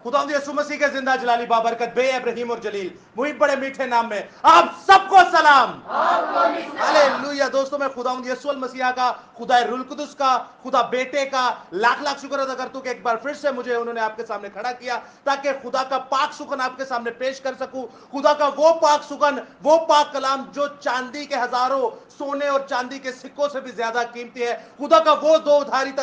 खुदावंद यीशु मसीह के जिंदा जलाली बाबरकत बे इब्राहिम और जलील मुहिब बड़े मीठे नाम में आप सबको सलाम। हालेलुया। दोस्तों, मैं खुदावंद यीशु मसीह का, खुदा रूल कुदुस का, खुदा बेटे का लाख लाख शुक्र अदा करता हूं कि एक बार फिर से मुझे उन्होंने आपके सामने खड़ा किया ताकि खुदा का पाक सुकन आपके सामने पेश कर सकूं। खुदा का वो पाक सुकन, वो पाक कलाम जो चांदी के हजारों सोने और चांदी के सिक्कों से भी ज्यादा कीमती है, खुदा का वो दो धारी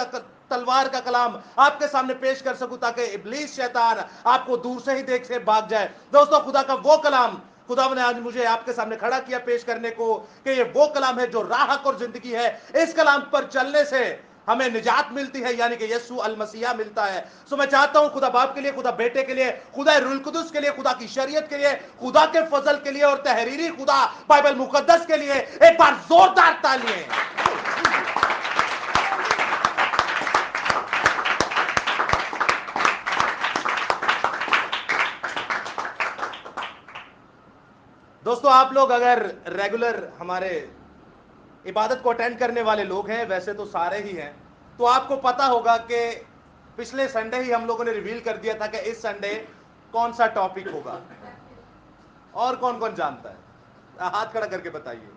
तलवार का कलाम आपके सामने पेश कर सकूं ताकि इब्लीस शैतान आपको दूर से ही देख से भाग जाए। दोस्तों, खुदा का वो कलाम खुदा ने आज मुझे आपके सामने खड़ा किया पेश करने को कि ये वो कलाम है जो राह और जिंदगी है। इस कलाम पर चलने से हमें निजात मिलती है, यानी कि यीशु अल मसीहा मिलता है। सो मैं चाहता हूं खुदा बाप के लिए, खुदा बेटे के लिए, खुदा रूल कुदुस के लिए, खुदा की शरीयत के लिए, खुदा के फजल के लिए और तहरीरी खुदा बाइबल मुकद्दस के लिए एक बार जोरदार तालियां। दोस्तों, आप लोग अगर रेगुलर हमारे इबादत को अटेंड करने वाले लोग हैं, वैसे तो सारे ही हैं, तो आपको पता होगा कि पिछले संडे ही हम लोगों ने रिवील कर दिया था कि इस संडे कौन सा टॉपिक होगा। और कौन कौन जानता है? हाथ खड़ा करके बताइए।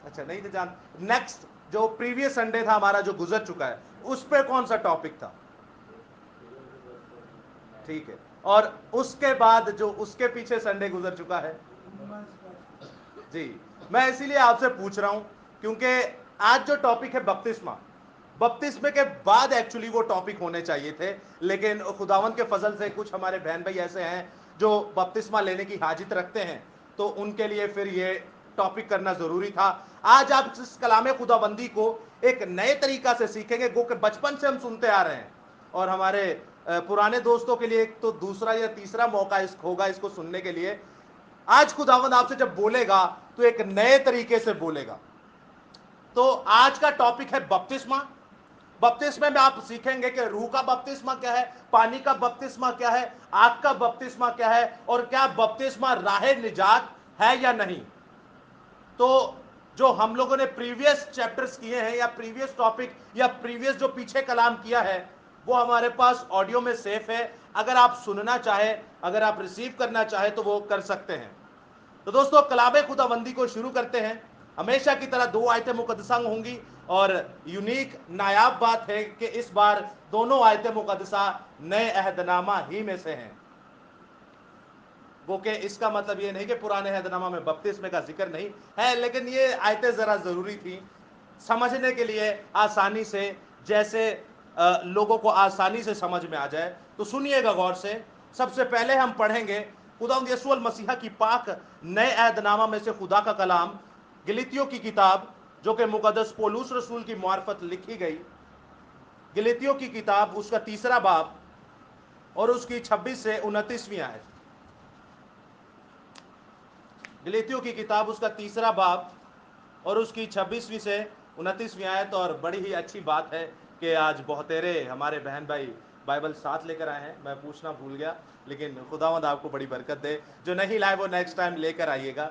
अच्छा, नहीं तो जान। नेक्स्ट जो प्रीवियस संडे था हमारा जो गुजर चुका है, उस पे कौन सा टॉपिक था? ठीक है। और उसके बाद जो उसके पीछे संडे गुजर चुका है जी, मैं इसीलिए आपसे पूछ रहा हूं क्योंकि आज जो टॉपिक है बपतिस्मा, बपतिस्मे के बाद एक्चुअली वो टॉपिक होने चाहिए थे, लेकिन खुदावंत के फजल से कुछ हमारे बहन भाई ऐसे हैं जो बपतिस्मा लेने की हाजित रखते हैं, तो उनके लिए फिर ये टॉपिक करना जरूरी था। आज आप इस कलामे खुदाबंदी को एक नए तरीका से सीखेंगे, गो के बचपन से हम सुनते आ रहे हैं, और हमारे पुराने दोस्तों के लिए एक तो दूसरा या तीसरा मौका होगा इसको सुनने के लिए। आज खुदावंद आपसे जब बोलेगा तो एक नए तरीके से बोलेगा। तो आज का टॉपिक है बपतिस्मा। बपतिस्मे में आप सीखेंगे कि रूह का बपतिस्मा क्या है, पानी का बपतिस्मा क्या है, आग का बपतिस्मा क्या है, और क्या बपतिस्मा राह निजात है या नहीं। तो जो हम लोगों ने प्रीवियस चैप्टर्स किए हैं या प्रीवियस टॉपिक या प्रीवियस जो पीछे कलाम किया है, वो हमारे पास ऑडियो में सेफ है। अगर आप सुनना चाहे, अगर आप रिसीव करना चाहे तो वो कर सकते हैं। तो दोस्तों, कलामे खुदाबंदी को शुरू करते हैं। हमेशा की तरह दो आयतें मुकद्दसा होंगी, और यूनिक नायाब बात है कि इस बार दोनों आयतें मुकद्दसा नए अहदनामा ही में से हैं। वो के इसका मतलब ये नहीं कि पुराने अहदनामा में बपतिस्मे का जिक्र नहीं है, लेकिन ये आयतें जरा जरूरी थी समझने के लिए, आसानी से, जैसे लोगों को आसानी से समझ में आ जाए। तो सुनिएगा गौर से। सबसे पहले हम पढ़ेंगे खुदावंद यीशु मसीहा की पाक नए अहदनामा में से खुदा का कलाम, गलीतियों की किताब, जो कि मुकद्दस पौलुस रसूल की मार्फत लिखी गई। गलीतियों की किताब उसका 3रा बाब और उसकी 26 से 29वीं आयत। गलीतियों की किताब उसका 3रा बाब और उसकी 26वीं से 29वीं आयत। और बड़ी ही अच्छी बात है कि आज बहुतेरे हमारे बहन भाई बाइबल साथ लेकर आए हैं। मैं पूछना भूल गया, लेकिन खुदावंद आपको बड़ी बरकत दे। जो नहीं लाए वो नेक्स्ट टाइम लेकर आइएगा।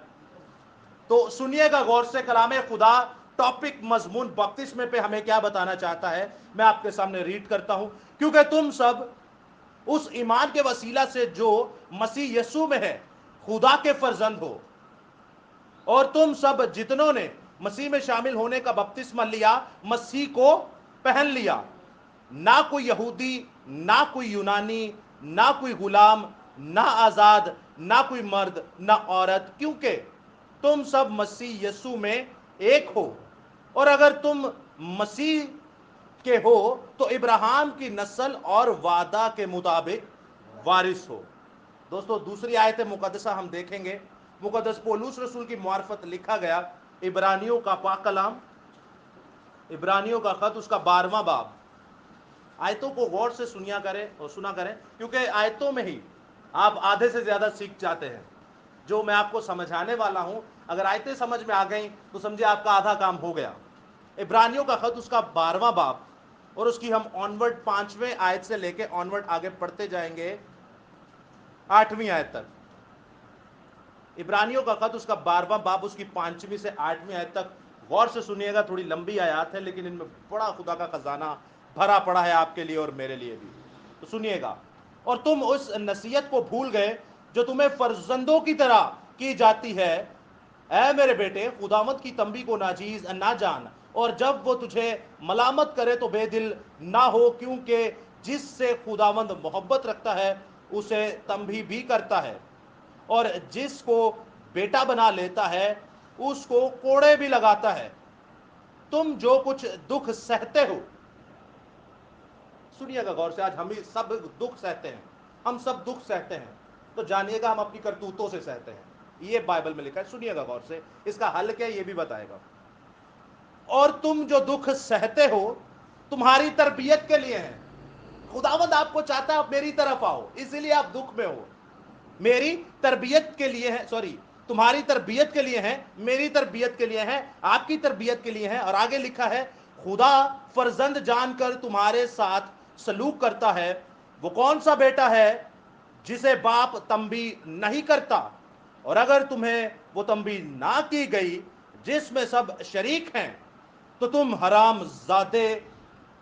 तो सुनिएगा गौर से, कलामे खुदा टॉपिक मजमून बपतिस्मे पे हमें क्या बताना चाहता है। मैं आपके सामने रीड करता हूं। क्योंकि तुम सब उस ईमान के वसीला से जो मसीह यीशु में है खुदा के फर्जंद हो, और तुम सब जितनों ने मसीह में शामिल होने का बपतिस्मा लिया, मसीह को पहन लिया। ना कोई यहूदी, ना कोई यूनानी, ना कोई गुलाम, ना आजाद, ना कोई मर्द, ना औरत, क्योंकि तुम सब मसीह यीशु में एक हो। और अगर तुम मसीह के हो तो इब्राहिम की नस्ल और वादा के मुताबिक वारिस हो। दोस्तों, दूसरी आयत मुकद्दसा हम देखेंगे, मुकद्दस पौलुस रसूल की मार्फत लिखा गया इब्रानियों का पाक कलाम, इब्रानियों का खत, उसका 12वां बाब। आयतों को गौर से सुनिया करें और सुना करें, क्योंकि आयतों में ही आप आधे से ज्यादा सीख जाते हैं। जो मैं आपको समझाने वाला हूं, अगर आयतें समझ में आ गई तो समझे आपका आधा काम हो गया। इब्रानियों का खत उसका 12वां बाब और उसकी हम ऑनवर्ड 5वें आयत से लेके ऑनवर्ड आगे पढ़ते जाएंगे 8वीं आयत तक। इब्रानियों का खत उसका 12वां बाब उसकी 5वीं से 8वीं आयत तक गौर से सुनिएगा। थोड़ी लंबी आयत है, लेकिन इनमें बड़ा खुदा का खजाना भरा पड़ा है आपके लिए और मेरे लिए भी। तो सुनिएगा। اور تم اس نصیحت کو بھول گئے جو تمہیں فرزندوں کی طرح کی جاتی ہے۔ اے میرے بیٹے، خداوند کی تنبیہ کو ناجیز نہ جان، اور جب وہ تجھے ملامت کرے تو بے دل نہ ہو، کیونکہ جس سے خداوند محبت رکھتا ہے اسے تنبیہ بھی کرتا ہے، اور جس کو بیٹا بنا لیتا ہے اس کو کوڑے بھی لگاتا ہے۔ تم جو کچھ دکھ سہتے ہو، سنیے گا غور سے، آج ہم سب دکھ سہتے ہیں، ہم سب دکھ سہتے ہیں، تو جانیے گا ہم اپنی کرتوتوں سے سہتے ہیں۔ یہ بائبل میں لکھا ہے، سنیے گا غور سے، اس کا حل کیا ہے یہ بھی بتائے گا۔ اور تم جو دکھ سہتے ہو تمہاری تربیت کے لیے ہیں۔ خداوند آپ کو چاہتا ہے آپ میری طرف آؤ، اسی لیے آپ دکھ میں ہو۔ میری تربیت کے لیے ہے، سوری، تمہاری تربیت کے لیے ہے، میری تربیت کے لیے ہے، آپ کی تربیت کے لیے ہے۔ اور آگے لکھا ہے، خدا فرزند جان کر تمہارے ساتھ سلوک کرتا ہے۔ وہ کون سا بیٹا ہے جسے باپ تنبیہ نہیں کرتا؟ اور اگر تمہیں وہ تنبیہ نہ کی گئی جس میں سب شریک ہیں تو تم حرام زادے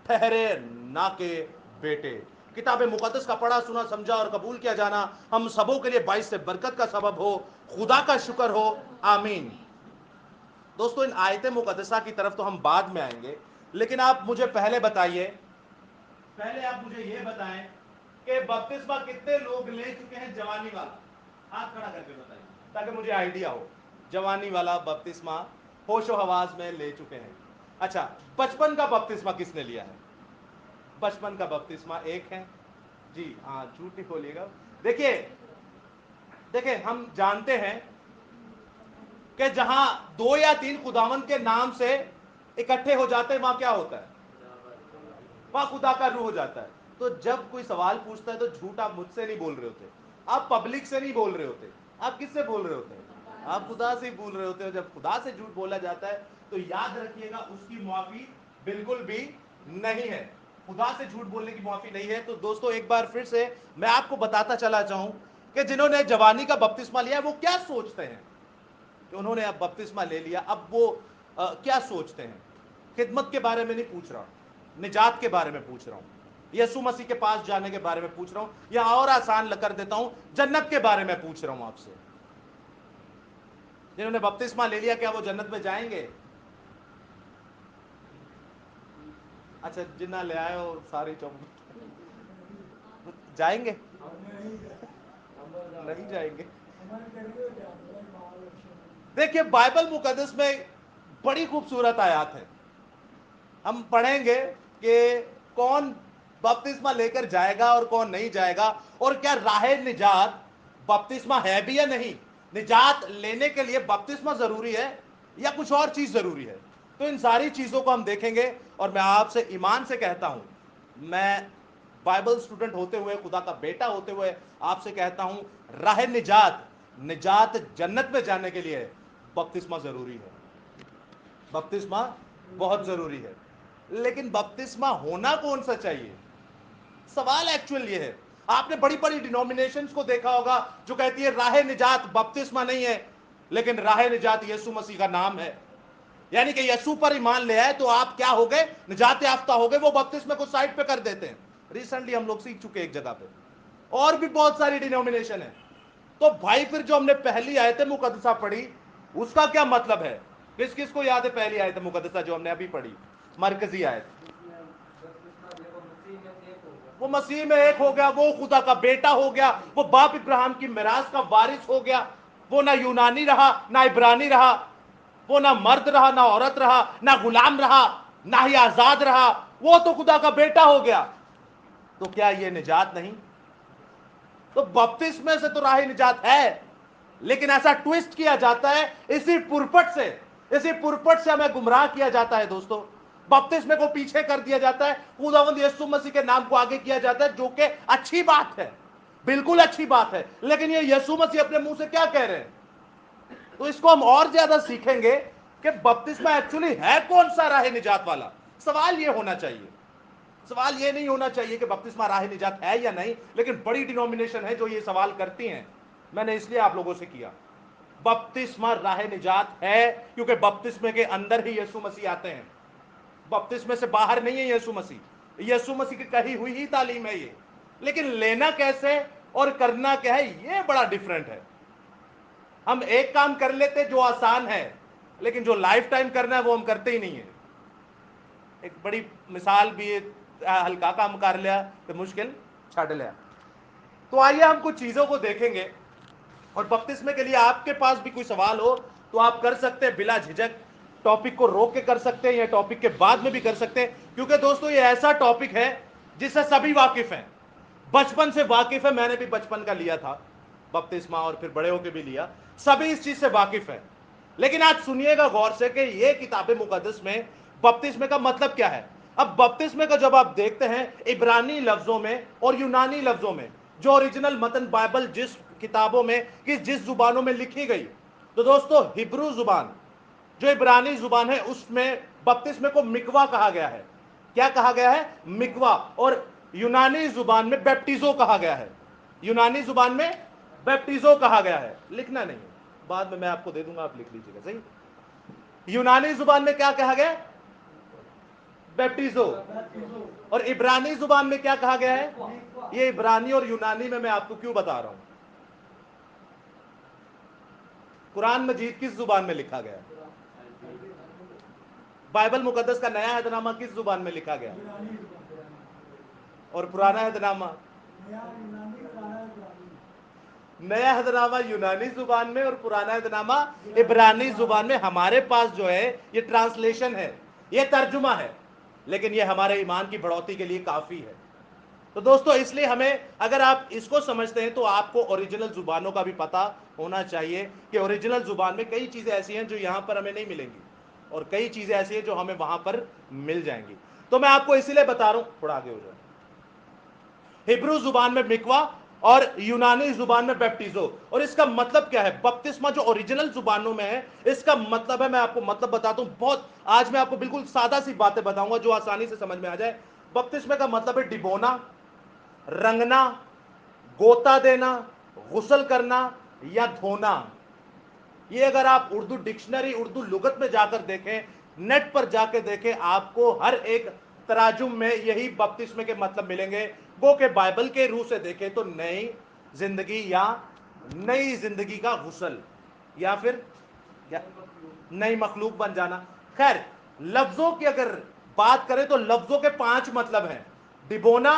ٹھہرے نہ کہ بیٹے۔ کتاب مقدس کا پڑھا سنا سمجھا اور قبول کیا جانا ہم سبوں کے لیے باعث سے برکت کا سبب ہو۔ خدا کا شکر ہو، آمین۔ دوستو، ان آیت مقدسہ کی طرف تو ہم بعد میں آئیں گے، لیکن آپ مجھے پہلے بتائیے، پہلے آپ مجھے یہ بتائیں کہ بپتسمہ کتنے لوگ لے چکے ہیں؟ جوانی والا ہاتھ کھڑا کر کے بتائیے تاکہ مجھے آئیڈیا ہو۔ جوانی والا بپتسمہ ہوش و حواس میں لے چکے ہیں۔ اچھا، بچپن کا بپتسمہ کس نے لیا ہے؟ بچپن کا بپتسمہ ایک ہے جی، ہاں، جھوٹ نہیں بولیے گا۔ دیکھیں ہم جانتے ہیں کہ جہاں دو یا تین خداوند کے نام سے اکٹھے ہو جاتے ہیں وہاں کیا ہوتا ہے؟ وہاں خدا کا روح ہو جاتا ہے۔ تو جب کوئی سوال پوچھتا ہے تو جھوٹ آپ مجھ سے نہیں بول رہے ہوتے، آپ پبلک سے نہیں بول رہے ہوتے، آپ کس سے بول رہے ہوتے ہیں؟ آپ خدا سے ہی بول رہے ہوتے ہیں۔ جب خدا سے جھوٹ بولا جاتا ہے تو یاد رکھیے گا اس کی معافی بالکل بھی نہیں ہے۔ خدا سے جھوٹ بولنے کی معافی نہیں ہے۔ تو دوستو، ایک بار پھر سے میں آپ کو بتاتا چلا جاؤں کہ جنہوں نے جوانی کا بپتسمہ لیا ہے وہ کیا سوچتے ہیں کہ انہوں نے اب بپتسمہ لے لیا، اب وہ کیا سوچتے ہیں؟ خدمت کے بارے میں نہیں پوچھ رہا ہوں، نجات کے بارے میں پوچھ رہا ہوں، یسوع مسیح کے پاس جانے کے بارے میں پوچھ رہا ہوں، یا اور آسان کر دیتا ہوں، جنت کے بارے میں پوچھ رہا ہوں آپ سے۔ جنہوں نے بپتسمہ لے لیا کیا وہ جنت میں جائیں گے؟ اچھا، جنہ لے آئے ہو ساری چوک جائیں گے؟ نہیں جائیں گے۔ دیکھیے بائبل مقدس میں بڑی خوبصورت آیات ہیں، ہم پڑھیں گے کہ کون بپتسمہ لے کر جائے گا اور کون نہیں جائے گا، اور کیا راہ نجات بپتسمہ ہے بھی یا نہیں۔ نجات لینے کے لیے بپتسمہ ضروری ہے یا کچھ اور چیز ضروری ہے؟ تو ان ساری چیزوں کو ہم دیکھیں گے، اور میں آپ سے ایمان سے کہتا ہوں، میں بائبل سٹوڈنٹ ہوتے ہوئے، خدا کا بیٹا ہوتے ہوئے آپ سے کہتا ہوں، راہ نجات جنت میں جانے کے لیے بپتسمہ ضروری ہے، بپتسمہ بہت ضروری ہے۔ لیکن بپتسمہ ہونا کون سا چاہیے؟ سوال ایکچوئل یہ ہے۔ آپ نے بڑی بڑی ڈینومینیشنز کو دیکھا ہوگا جو کہتی ہے راہ نجات بپتسمہ نہیں ہے، لیکن راہ نجات یسوع مسیح کا نام ہے، یعنی کہ یسوع پر ایمان لے آئے تو آپ کیا ہو گئے؟ نجات یافتہ ہو گئے۔ وہ بپتسمے کو سائڈ پہ کر دیتے ہیں۔ ریسنٹلی ہم لوگ سیکھ چکے ایک جگہ پہ، اور بھی بہت ساری ڈینومینیشن ہے۔ تو بھائی پھر جو ہم نے پہلی آیت مقدسہ پڑھی اس کا کیا مطلب ہے؟ کس کس کو یاد ہے پہلی آیت مقدسہ جو ہم نے ابھی پڑھی، مرکزی آیت؟ وہ مسیح میں ایک ہو گیا، وہ خدا کا بیٹا ہو گیا، وہ باپ ابراہیم کی میراث کا وارث ہو گیا۔ وہ نہ یونانی رہا نہ عبرانی رہا، وہ نہ مرد رہا نہ عورت رہا، نہ غلام رہا نہ ہی آزاد رہا، وہ تو خدا کا بیٹا ہو گیا۔ تو کیا یہ نجات نہیں؟ تو بپتسمے سے تو راہ نجات ہے، لیکن ایسا ٹویسٹ کیا جاتا ہے، اسی پرپٹ سے ہمیں گمراہ کیا جاتا ہے دوستو۔ بپتسمے کو پیچھے کر دیا جاتا ہے، خداوند یسوع مسیح کے نام کو آگے کیا جاتا ہے، جو کہ اچھی بات ہے، بالکل اچھی بات ہے، لیکن یہ یسوع مسیح اپنے منہ سے کیا کہہ رہے ہیں؟ تو اس کو ہم اور زیادہ سیکھیں گے کہ بپتسمہ ایکچولی ہے کون سا راہ نجات والا۔ سوال یہ ہونا چاہیے، سوال یہ نہیں ہونا چاہیے کہ بپتسمہ راہ نجات ہے یا نہیں، لیکن بڑی ڈینومینیشن ہے جو یہ سوال کرتی ہیں، میں نے اس لیے آپ لوگوں سے کیا۔ بپتسمہ راہ نجات ہے کیونکہ بپتسمے کے اندر ہی یسوع مسیح آتے ہیں، بپتسمے سے باہر نہیں ہے یسوع مسیح۔ یسوع مسیح کی کہی ہوئی ہی تعلیم ہے یہ۔ لیکن لینا کیسے اور کرنا کیا ہے یہ بڑا ڈفرنٹ ہے. ہم ایک کام کر لیتے جو آسان ہے, لیکن جو لائف ٹائم کرنا ہے وہ ہم کرتے ہی نہیں ہیں. ایک بڑی مثال بھی, ہلکا کام کر لیا تو مشکل چھڈ لیا. تو آئیے ہم کچھ چیزوں کو دیکھیں گے, اور بپتسمے کے لیے آپ کے پاس بھی کوئی سوال ہو تو آپ کر سکتے ہیں بلا جھجک, ٹاپک کو روک کے کر سکتے ہیں یا ٹاپک کے بعد میں بھی کر سکتے ہیں, کیونکہ دوستو یہ ایسا ٹاپک ہے جس سے سبھی واقف ہیں, بچپن سے واقف ہے. میں نے بھی بچپن کا لیا تھا بپتسمہ, اور پھر بڑے ہو کے بھی لیا, سبھی اس چیز سے واقف ہیں. لیکن آج سنیے گا غور سے کہ یہ کتاب مقدس میں بپتسمے کا مطلب کیا ہے. اب بپتسمے کا جب آپ دیکھتے ہیں عبرانی لفظوں میں اور یونانی لفظوں میں, جو اوریجنل متن بائبل جس کتابوں میں جس زبانوں میں لکھی گئی, تو دوستو ہبرو زبان جو عبرانی زبان ہے اس میں بپتسمے کو مکوا کہا گیا ہے. کیا کہا گیا ہے؟ مکوا. اور یونانی زبان میں بیپٹیزو کہا گیا ہے. یونانی زبان میں بیپٹیزو کہا گیا ہے. لکھنا نہیں, بعد میں آپ کو دے دوں گا, آپ لکھ لیجیے گا. صحیح. یونانی زبان میں کیا کہا گیا؟ بیپٹیزو. اور عبرانی زبان میں کیا کہا گیا ہے؟ یہ عبرانی اور یونانی میں آپ کو کیوں بتا رہا ہوں. قرآن مجید کس زبان میں لکھا گیا؟ بائبل مقدس کا نیا عہد نامہ کس زبان میں لکھا گیا؟ اور پرانا عہد نامہ؟ نیا عہد نامہ یونانی زبان میں اور پرانا عہد نامہ عبرانی زبان میں. ہمارے پاس جو ہے یہ ٹرانسلیشن ہے, یہ ترجمہ ہے, لیکن یہ ہمارے ایمان کی بڑھوتی کے لیے کافی ہے. تو دوستو اس لیے ہمیں, اگر آپ اس کو سمجھتے ہیں تو آپ کو اوریجنل زبانوں کا بھی پتہ ہونا چاہیے کہ اوریجنل زبان میں کئی چیزیں ایسی ہیں جو یہاں پر ہمیں نہیں ملیں گی, اور کئی چیزیں ایسی ہیں جو ہمیں وہاں پر مل جائیں گی. تو میں آپ کو اسی لیے بتا رہا ہوں, تھوڑا آگے ہو جائے. ہبرو زبان میں مکوا اور یونانی زبان میں بیپٹیزو. اور اس کا مطلب کیا ہے؟ بپتسمہ جو اوریجنل زبانوں میں ہے, اس کا مطلب ہے, میں آپ کو مطلب بتاتا ہوں. بہت آج میں آپ کو بالکل سادہ سی باتیں بتاؤں گا جو آسانی سے سمجھ میں آ جائے. بپتسمے کا مطلب ہے ڈبونا, رنگنا, گوتا دینا, غسل کرنا یا دھونا. یہ اگر آپ اردو ڈکشنری, اردو لغت میں جا کر دیکھیں, نیٹ پر جا کے دیکھیں, آپ کو ہر ایک تراجم میں یہی بپتسمے کے مطلب ملیں گے. گو کہ بائبل کے روح سے دیکھیں تو نئی زندگی یا نئی زندگی کا غسل, یا پھر نئی مخلوق بن جانا. خیر, لفظوں کی اگر بات کریں تو لفظوں کے 5 مطلب ہیں: ڈبونا,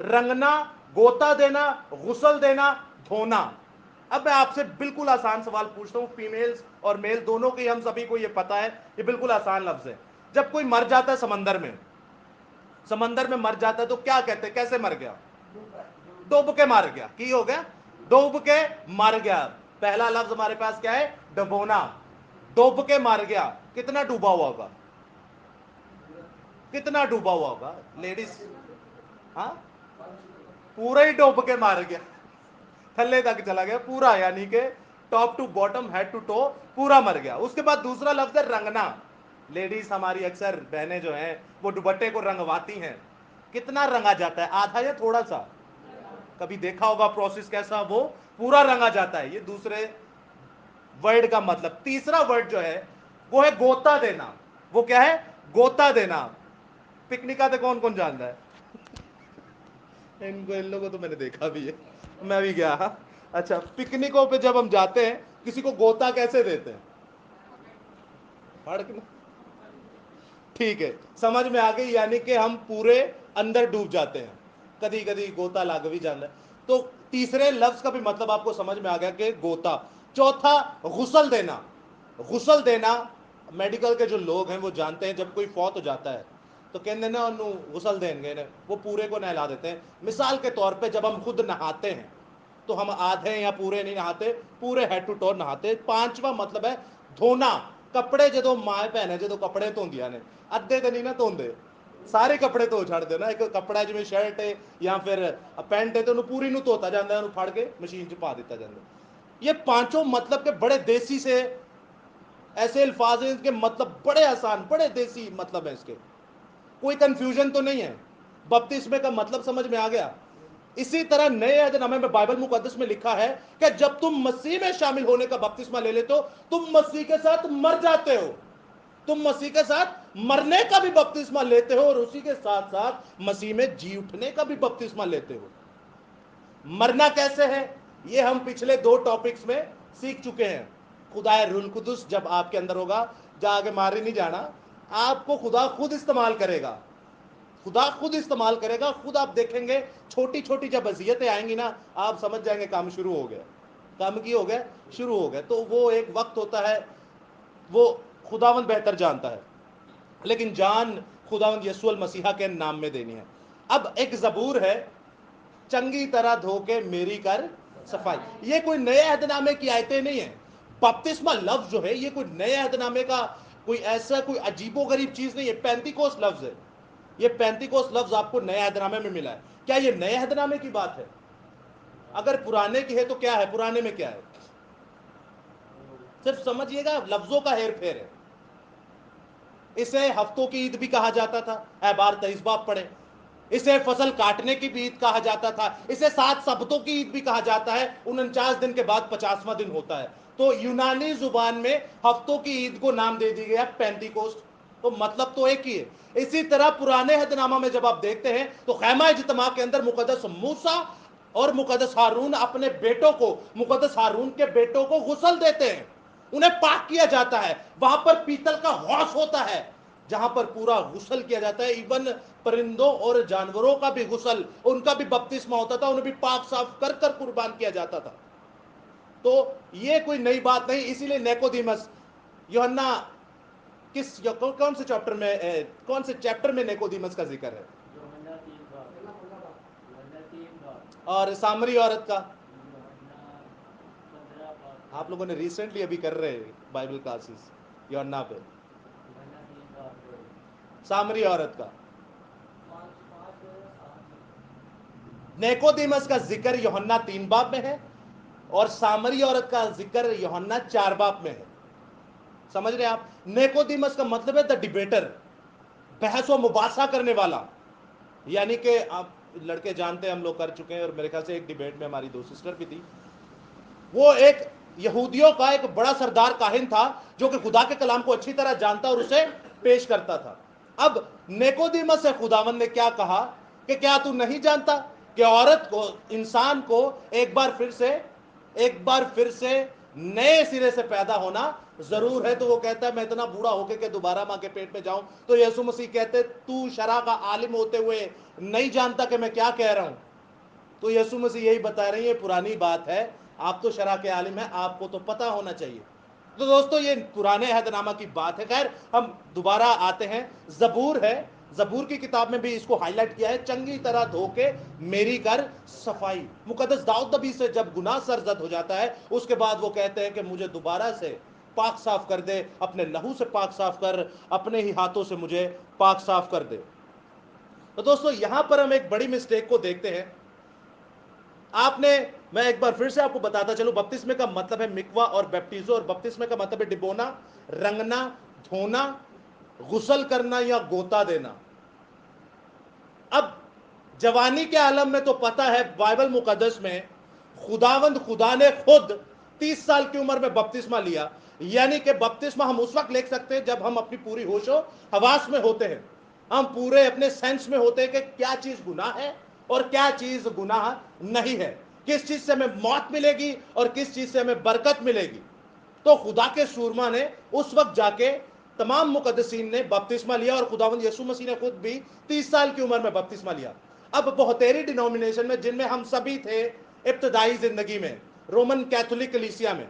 رنگنا, گوتا دینا, غسل دینا, دھونا. اب میں آپ سے بالکل آسان سوال پوچھتا ہوں, فیمیلز اور میل دونوں کی, ہم سبھی کو یہ پتا ہے, یہ بالکل آسان لفظ ہے. جب کوئی مر جاتا ہے سمندر میں مر جاتا ہے تو کیا کہتے ہیں, کیسے مر گیا؟ ڈوب کے مر گیا. کی ہو گیا؟ ڈوب کے مر گیا. پہلا لفظ ہمارے پاس کیا ہے؟ ڈبونا. ڈوب کے مر گیا. کتنا ڈوبا ہوا ہوگا؟ کتنا ڈوبا ہوا ہوگا لیڈیز؟ ہاں, پورا ہی ڈوب کے مار گیا, تھلے تک چلا گیا پورا, یعنی کہ top to bottom, head to toe پورا مر گیا. اس کے بعد دوسرا لفظ ہے رنگنا. لیڈیز ہماری اکثر بہنیں جو ہیں وہ دوپٹے کو رنگواتی ہیں. کتنا رنگا جاتا ہے؟ آدھا یا تھوڑا سا؟ کبھی دیکھا ہوگا پروسیس کیسا, وہ پورا رنگا جاتا ہے. یہ دوسرے ورڈ کا مطلب. تیسرا ورڈ جو ہے وہ ہے گوتا دینا. وہ کیا ہے؟ گوتا دینا. پکنک آتے کون کون جانتا ہے؟ ان لوگوں تو میں نے دیکھا بھی ہے, میں بھی گیا. اچھا, پکنکوں پہ جب ہم جاتے ہیں کسی کو گوتا کیسے دیتے ہیں؟ پڑھ کے. ٹھیک ہے, سمجھ میں آ گئی, یعنی کہ ہم پورے اندر ڈوب جاتے ہیں. کدی کدی گوتا لاگ بھی جانا ہے. تو تیسرے لفظ کا بھی مطلب آپ کو سمجھ میں آ گیا کہ گوتا. چوتھا, غسل دینا. غسل دینا, میڈیکل کے جو لوگ ہیں وہ جانتے ہیں, جب کوئی فوت ہو جاتا ہے تو کہتے ہیں نا انہوں غسل دیں گے, وہ پورے کو نہلا دیتے ہیں. مثال کے طور پہ جب ہم خود نہاتے ہیں تو ہم آدھے یا پورے نہیں نہاتے, پورے ہیڈ ٹو ٹو نہاتے. 5واں مطلب ہے دھونا. کپڑے جدو ماں بہن جدو کپڑے دھوندیاں نے, ادھے تو نہیں نہ دھوندے, سارے کپڑے دھو چھڑ دے نا. ایک کپڑا جویں شرٹ ہے یا پھر پینٹ ہے تو انہوں پوری نو دھوتا جاتا ہے, انہوں پھڑ کے مشین چ پا دیتا جاتا ہے. یہ 5 مطلب کے بڑے دیسی سے ایسے الفاظ ہیں, اس کے مطلب بڑے آسان, بڑے دیسی مطلب ہیں اس کے. کوئی کنفیوژن تو نہیں ہے. بپتسمے کا مطلب سمجھ میں آ گیا. اسی طرح نئے عہد نامے میں بائبل مقدس میں لکھا ہے کہ جب تم مسیح میں شامل ہونے کا بپتسمہ لے لیتے ہو, تم مسیح کے ساتھ مر جاتے ہو. تم مسیح کے ساتھ مرنے کا بھی بپتسمہ لیتے ہو, اور اسی کے ساتھ ساتھ مسیح میں جی اٹھنے کا بھی بپتسمہ لیتے ہو. مرنا کیسے ہے یہ ہم پچھلے 2 ٹاپکس میں سیکھ چکے ہیں. خدا روح القدس جب آپ کے اندر ہوگا, جا کے مارے نہیں جانا, آپ کو خدا خود استعمال کرے گا, خدا خود استعمال کرے گا. خود آپ دیکھیں گے چھوٹی چھوٹی جب اذیتیں آئیں گی نا, آپ سمجھ جائیں گے کام شروع ہو گیا, کام کی ہو گیا, شروع ہو گیا. تو وہ ایک وقت ہوتا ہے, وہ خداوند بہتر جانتا ہے, لیکن جان خداوند یسوع المسیح کے نام میں دینی ہے. اب ایک زبور ہے, چنگی طرح دھو کے میری کر صفائی. یہ کوئی نئے عہد نامے کی آیتیں نہیں ہیں. بپتسمہ لفظ جو ہے یہ کوئی نئے عہد نامے کا کوئی ایسا کوئی عجیب و غریب چیز نہیں ہے. پینتیکوس لفظ ہے, یہ پینتیکوس لفظ آپ کو نئے عہد نامے میں ملا ہے. کیا یہ نئے عہد نامے کی بات ہے؟ اگر پرانے کی ہے تو کیا ہے, پرانے میں کیا ہے؟ صرف سمجھیے گا لفظوں کا ہیر پھیر ہے. اسے ہفتوں کی عید بھی کہا جاتا تھا, اعبار 23 باب پڑھے. اسے فصل کاٹنے کی بھی عید کہا جاتا تھا. اسے 7 سبتوں کی عید بھی کہا جاتا ہے. 49 دن کے بعد 50واں دن ہوتا ہے. تو یونانی زبان میں ہفتوں کی عید کو نام دے دی گیا پینتیکوسٹ. تو مطلب تو ایک ہی ہے. اسی طرح پرانے عہد نامہ میں جب آپ دیکھتے ہیں تو خیمہ اجتماع کے اندر مقدس موسیٰ اور مقدس ہارون اپنے بیٹوں کو, مقدس ہارون کے بیٹوں کو غسل دیتے ہیں, انہیں پاک کیا جاتا ہے. وہاں پر پیتل کا حوض ہوتا ہے جہاں پر پورا غسل کیا جاتا ہے. ایون پرندوں اور جانوروں کا بھی غسل, ان کا بھی بپتسمہ ہوتا تھا, انہیں بھی پاک صاف کر کر قربان کیا جاتا تھا. تو یہ کوئی نئی بات نہیں. اسی لیے نیکودیمس, یوحنا کون سے چیپٹر میں, کون سے چیپٹر میں نیکودیمس کا ذکر ہے؟ اور سامری عورت کا آپ لوگوں نے ریسنٹلی ابھی کر رہے بائبل کلاسز یوحنا پہ, سامری عورت کا. نیکودیمس کا ذکر یوحنا 3 باب میں ہے, اور سامری عورت کا ذکر یوحنا 4 باب میں ہے. سمجھ رہے ہیں آپ؟ نیکودیمس کا مطلب ہے دا ڈیبیٹر, بحث و مباحثہ کرنے والا. یعنی کہ آپ لڑکے جانتے ہیں, ہم لوگ کر چکے ہیں, اور میرے خیال سے ایک ڈیبیٹ میں ہماری 2 سسٹر بھی تھی. وہ ایک یہودیوں کا ایک بڑا سردار کاہن تھا جو کہ خدا کے کلام کو اچھی طرح جانتا اور اسے پیش کرتا تھا. اب نیکودیمس سے خداوند نے کیا کہا کہ کیا تو نہیں جانتا کہ عورت کو, انسان کو ایک بار پھر سے نئے سرے سے پیدا ہونا ضرور ہے؟ تو وہ کہتا ہے میں اتنا بوڑھا ہو کے کہ دوبارہ ماں کے پیٹ میں جاؤں؟ تو یسوع مسیح کہتے تو شرع کا عالم ہوتے ہوئے نہیں جانتا کہ میں کیا کہہ رہا ہوں؟ تو یسوع مسیح یہی بتا رہے ہیں, یہ پرانی بات ہے, آپ تو شرع کے عالم ہیں, آپ کو تو پتہ ہونا چاہیے. تو دوستو یہ پرانے عہد نامہ کی بات ہے. خیر ہم دوبارہ آتے ہیں, زبور ہے, زبور کی کتاب میں بھی اس کو ہائی لائٹ کیا ہے, چنگی طرح دھو کے میری کر صفائی. مقدس داؤد نبی سے جب گناہ سرزد ہو جاتا ہے, اس کے بعد وہ کہتے ہیں کہ مجھے دوبارہ سے پاک صاف کر دے, اپنے لہو سے پاک صاف کر, اپنے ہی ہاتھوں سے مجھے پاک صاف کر دے. تو دوستو یہاں پر ہم ایک بڑی مسٹیک کو دیکھتے ہیں. آپ نے, میں ایک بار پھر سے آپ کو بتاتا چلوں, بپتسمے کا مطلب ہے مکوا اور بیپٹیزو, اور بپتسمے کا مطلب ہے ڈبونا, رنگنا, دھونا, غسل کرنا یا گوتا دینا. اب جوانی کے عالم میں تو پتا ہے بائبل مقدس میں خداوند خدا نے خود 30 سال کی عمر میں بپتسمہ لیا. یعنی کہ بپتسمہ ہم اس وقت لے سکتے ہیں جب ہم اپنی پوری ہوش و حواس میں ہوتے ہیں, ہم پورے اپنے سینس میں ہوتے ہیں کہ کیا چیز گناہ ہے اور کیا چیز گناہ نہیں ہے, کس چیز سے ہمیں موت ملے گی اور کس چیز سے ہمیں برکت ملے گی. تو خدا کے سورما نے اس وقت جا کے تمام مقدسین نے بپتسمہ لیا, اور خداوند یسوع مسیح نے خود بھی 30 سال کی عمر میں بپتسمہ لیا. اب بہتیری ڈینومینیشن میں, جن میں ہم سبھی تھے ابتدائی زندگی میں, رومن کیتھولک کلیسیا میں,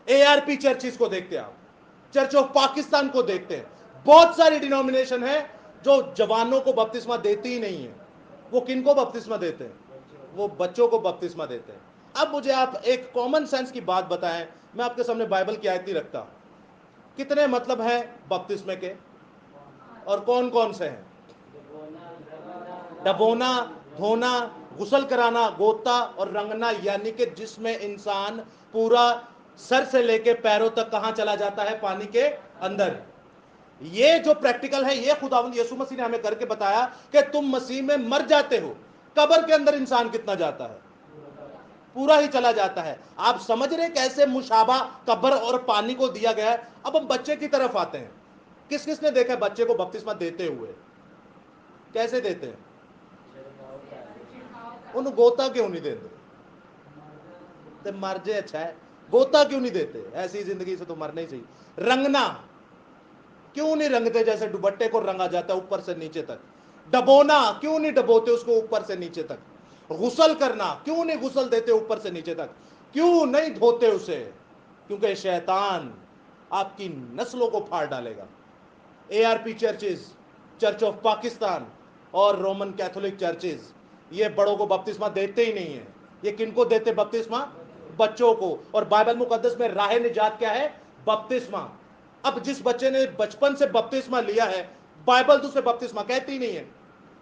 ARP چرچز کو دیکھتے ہیں آپ, چرچ آف پاکستان کو دیکھتے ہیں, بہت ساری ڈینومینیشن ہے جو جوانوں کو بپتسمہ دیتی ہی نہیں ہے. وہ کن کو بپتسمہ دیتے ہیں؟ وہ بچوں کو بپتسمہ دیتے ہیں. اب مجھے آپ ایک کامن سینس کی بات بتائیں, میں آپ کے سامنے بائبل کی آیت نہیں رکھتا, کتنے مطلب ہیں بپتسمے کے اور کون کون سے ہیں؟ ڈبونا, دھونا, غسل کرانا, گوتا اور رنگنا. یعنی کہ جس میں انسان پورا سر سے لے کے پیروں تک کہاں چلا جاتا ہے؟ پانی کے اندر. یہ جو پریکٹیکل ہے یہ خداوند یسوع مسیح نے ہمیں کر کے بتایا کہ تم مسیح میں مر جاتے ہو. قبر کے اندر انسان کتنا جاتا ہے؟ پورا ہی چلا جاتا ہے. آپ سمجھ رہے کیسے مشابہ قبر اور پانی کو دیا گیا ہے؟ اب ہم بچے کی طرف آتے ہیں. کس کس نے دیکھا بچے کو بپتسمہ دیتے ہوئے؟ کیسے دیتے ہیں؟ उन्हें गोता क्यों नहीं देते? तो मर जे अच्छा है, गोता क्यों नहीं देते? ऐसी जिंदगी से तो मरना ही चाहिए। रंगना क्यों नहीं रंगते जैसे दुपट्टे को रंगा जाता है ऊपर से नीचे तक? डबोना क्यों नहीं डबोते उसको ऊपर से नीचे तक? गुसल करना क्यों नहीं गुसल देते ऊपर से नीचे तक? क्यों नहीं धोते उसे? क्योंकि शैतान आपकी नस्लों को फाड़ डालेगा। ARP churches, church of Pakistan और रोमन कैथोलिक चर्चेज ये बड़ों को बपतिस्मा देते ही नहीं है। ये किनको देते बपतिस्मा? बच्चों को। और बाइबल मुकद्दस में राह निजात क्या है? बपतिस्मा। अब जिस बच्चे ने बचपन से बपतिस्मा लिया है, बाइबल तो उसे बपतिस्मा कहती ही नहीं है।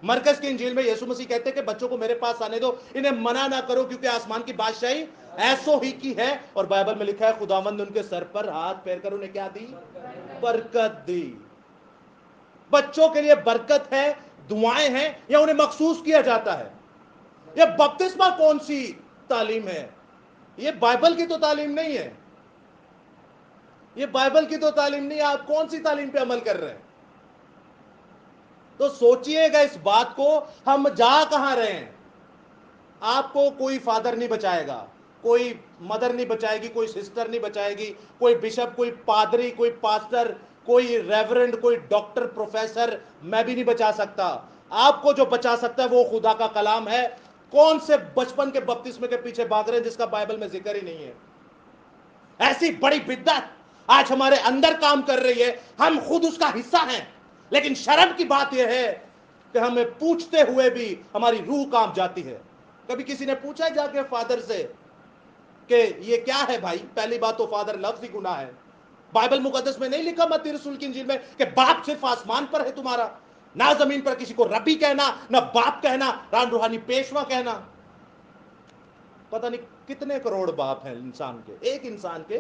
मरकज की इंजील में यीशु मसीह कहते हैं कि बच्चों को मेरे पास आने दो, इन्हें मना ना करो, क्योंकि आसमान की बादशाही ऐसो ही की है। और बाइबल में लिखा है खुदावंद ने उनके सर पर हाथ फेर कर उन्हें क्या दी? बरकत दी। बच्चों के लिए बरकत है, दुआएं हैं, या उन्हें मखसूस किया जाता है? ये बपतिस्मा कौन सी तालीम है? ये बाइबल की तो तालीम नहीं है। ये बाइबल की तो तालीम नहीं है। आप कौन सी तालीम पे अमल कर रहे हैं? तो सोचिएगा इस बात को, हम जा कहां रहे हैं। आपको कोई फादर नहीं बचाएगा, कोई मदर नहीं बचाएगी, कोई सिस्टर नहीं बचाएगी, कोई बिशप, कोई पादरी, कोई पास्टर, कोई रेवरेंड, कोई डॉक्टर, प्रोफेसर, मैं भी नहीं बचा सकता। आपको जो बचा सकता है वो खुदा का कलाम है। कौन से बचपन के बपतिस्मे के पीछे भाग रहे हैं जिसका बाइबल में जिक्र ही नहीं है? ऐसी बड़ी बिद्दत आज हमारे अंदर काम कर रही है, हम खुद उसका हिस्सा हैं। लेकिन शर्म की बात यह है कि हमें पूछते हुए भी हमारी रूह कांप जाती है। कभी किसी ने पूछा जाके फादर से कि ये क्या है भाई? पहली बात तो फादर लफ्ज ही गुनाह है। बाइबल मुकद्दस में नहीं लिखा मत्ती रसूल की इंजील में कि बाप सिर्फ आसमान पर है तुम्हारा, ना जमीन पर किसी को रबी कहना, ना बाप कहना, ना रूहानी पेशवा कहना। पता नहीं कितने करोड़ बाप हैं इंसान के। एक इंसान के